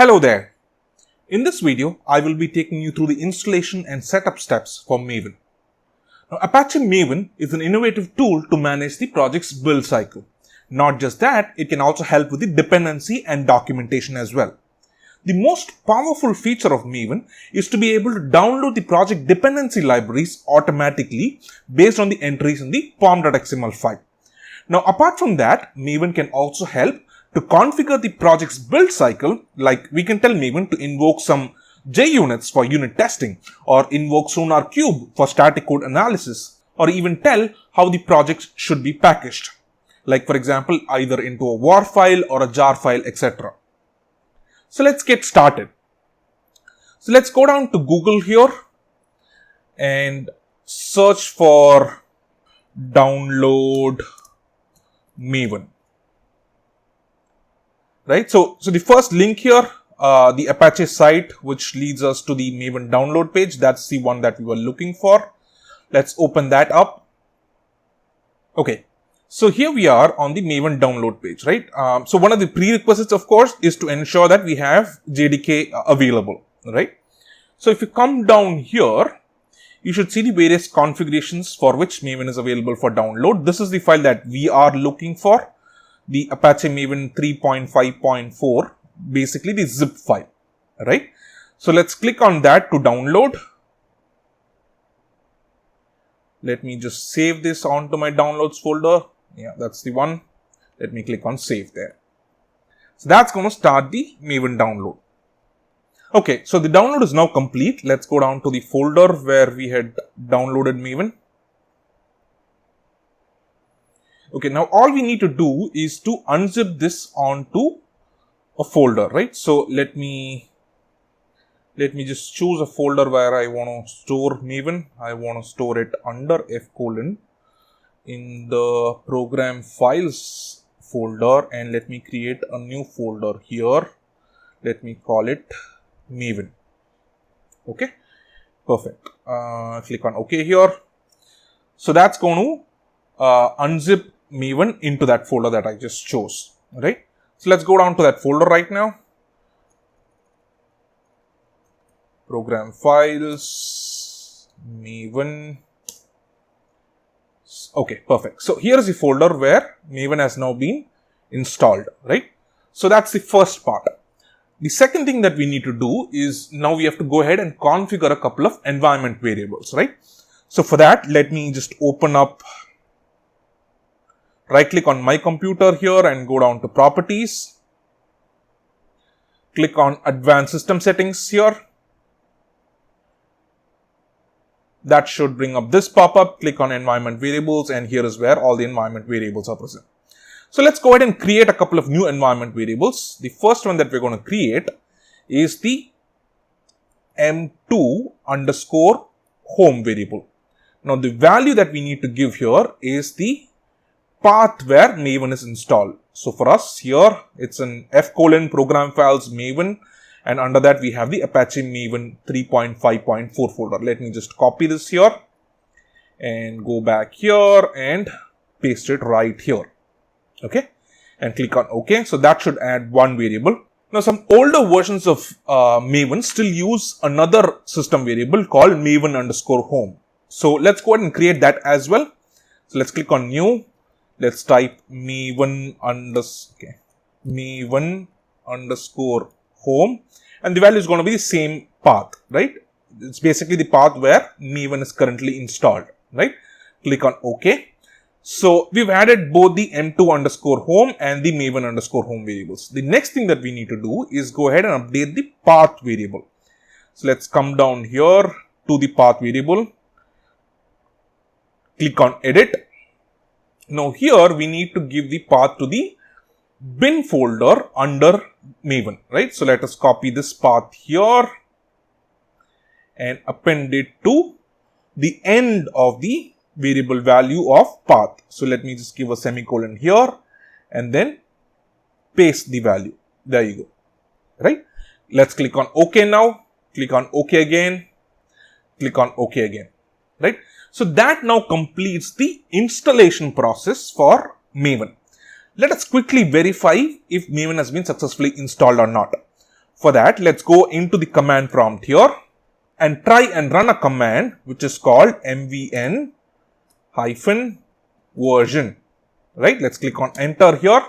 Hello there. In this video, I will be taking you through the installation and setup steps for Maven. Now, Apache Maven is an innovative tool to manage the project's build cycle. Not just that, it can also help with the dependency and documentation as well. The most powerful feature of Maven is to be able to download the project dependency libraries automatically based on the entries in the pom.xml file. Now, apart from that, Maven can also help to configure the project's build cycle, like we can tell Maven to invoke some JUnits for unit testing, or invoke SonarQube for static code analysis, or even tell how the project should be packaged, like for example, either into a WAR file or a jar file, etc. So let's get started. So let's go down to Google here and search for download Maven. Right, so the first link here, the Apache site which leads us to the Maven download page, that's the one that we were looking for. Let's open that up. Okay, so here we are on the Maven download page, right? So one of the prerequisites, of course, is to ensure that we have JDK available, right? So if you come down here, you should see the various configurations for which Maven is available for download. This is the file that we are looking for. The Apache Maven 3.5.4, basically the zip file, right? So let's click on that to download. Let me just save this onto my downloads folder. Yeah, that's the one. Let me click on save there. So that's going to start the Maven download. Okay, so the download is now complete. Let's go down to the folder where we had downloaded Maven. Okay, now all we need to do is to unzip this onto a folder, right? So let me just choose a folder where I want to store Maven. I want to store it under F:, in the program files folder, and let me create a new folder here. Let me call it Maven. Okay, perfect. Click on OK here. So that's going to unzip Maven into that folder that I just chose, right? So let's go down to that folder right now. Program files, Maven. Okay, perfect. So here is the folder where Maven has now been installed, right? So that's the first part. The second thing that we need to do is now we have to go ahead and configure a couple of environment variables, right? So for that, let me just open up, right click on my computer here and go down to properties. Click on advanced system settings here. That should bring up this pop-up. Click on environment variables, and here is where all the environment variables are present. So let's go ahead and create a couple of new environment variables. The first one that we're going to create is the m2 underscore home variable. Now the value that we need to give here is the path where Maven is installed. So for us here, it's an F: program files Maven, and under that we have the Apache Maven 3.5.4 folder. Let me just copy this here and go back here and paste it right here. Okay, and click on OK. So that should add one variable. Now some older versions of Maven still use another system variable called Maven underscore home. So let's go ahead and create that as well. So let's click on new. Let's type Maven underscore home, and the value is going to be the same path, right? It's basically the path where Maven is currently installed, right? Click on OK. So we've added both the m2 underscore home and the Maven underscore home variables. The next thing that we need to do is go ahead and update the path variable. So let's come down here to the path variable. Click on edit. Now here we need to give the path to the bin folder under Maven, right? So let us copy this path here and append it to the end of the variable value of path. So let me just give a semicolon here and then paste the value. There you go, right? Let's click on OK now. Click on OK again. Click on OK again, right? So that now completes the installation process for Maven. Let us quickly verify if Maven has been successfully installed or not. For that, let's go into the command prompt here and try and run a command which is called mvn-version. Right? Let's click on enter here.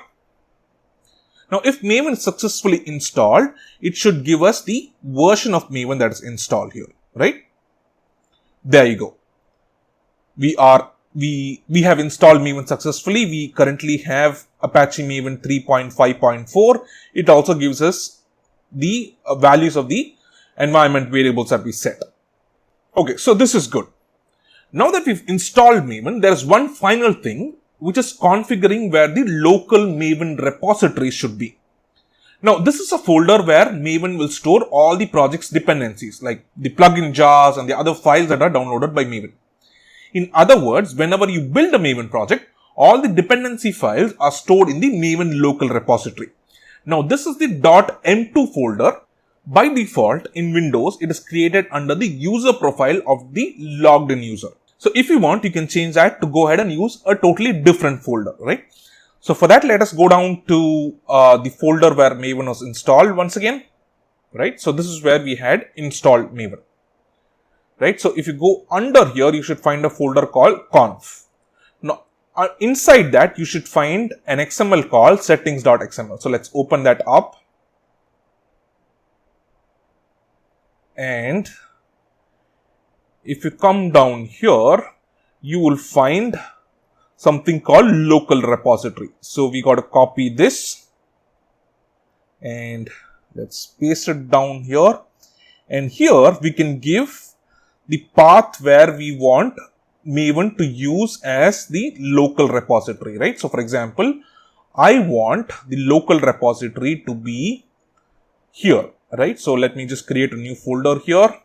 Now, if Maven is successfully installed, it should give us the version of Maven that is installed here, right? There you go. We have installed Maven successfully. We currently have Apache Maven 3.5.4. It also gives us the values of the environment variables that we set. Okay, so this is good. Now that we've installed Maven, there is one final thing, which is configuring where the local Maven repository should be. Now, this is a folder where Maven will store all the project's dependencies, like the plugin jars and the other files that are downloaded by Maven. In other words, whenever you build a Maven project, all the dependency files are stored in the Maven local repository. Now, this is the .m2 folder. By default, in Windows, it is created under the user profile of the logged in user. So, if you want, you can change that to go ahead and use a totally different folder, right? So, for that, let us go down to the folder where Maven was installed once again, right? So, this is where we had installed Maven, right? So, if you go under here, you should find a folder called conf. Now, inside that, you should find an XML called settings.xml. So, let's open that up. And if you come down here, you will find something called local repository. So, we got to copy this and let's paste it down here. And here we can give the path where we want Maven to use as the local repository, right? So, for example, I want the local repository to be here, right? So, let me just create a new folder here.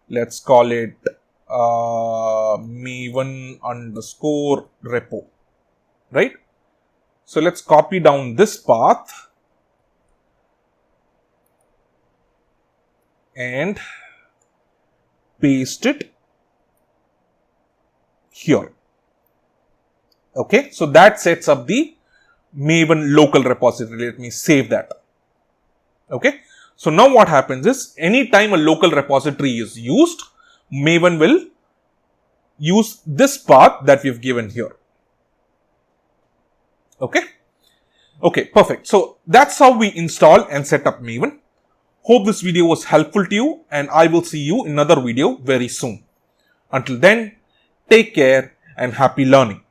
Let's call it Maven_repo, right? So, let's copy down this path and paste it here. Okay, so that sets up the Maven local repository. Let me save that. Okay, so now what happens is anytime a local repository is used, Maven will use this path that we've given here. Okay, perfect. So that's how we install and set up Maven. Hope this video was helpful to you, and I will see you in another video very soon. Until then, take care and happy learning.